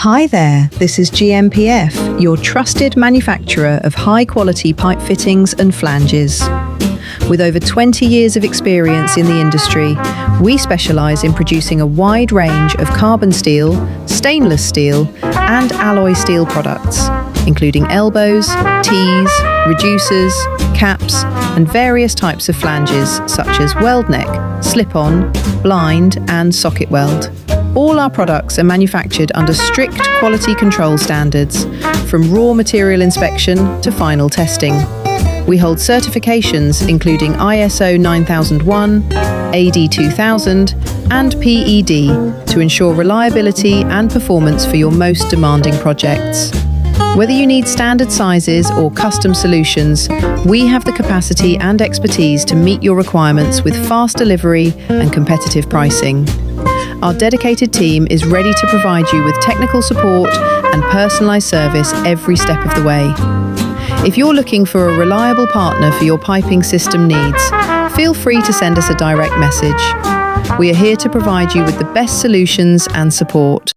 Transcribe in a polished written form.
Hi there, this is GMPF, your trusted manufacturer of high-quality pipe fittings and flanges. With over 20 years of experience in the industry, we specialise in producing a wide range of carbon steel, stainless steel and alloy steel products, including elbows, T's, reducers, caps and various types of flanges such as weld neck, slip-on, blind and socket weld. All our products are manufactured under strict quality control standards, from raw material inspection to final testing. We hold certifications including ISO 9001, AD 2000 and PED to ensure reliability and performance for your most demanding projects. Whether you need standard sizes or custom solutions, we have the capacity and expertise to meet your requirements with fast delivery and competitive pricing. Our dedicated team is ready to provide you with technical support and personalised service every step of the way. If you're looking for a reliable partner for your piping system needs, feel free to send us a direct message. We are here to provide you with the best solutions and support.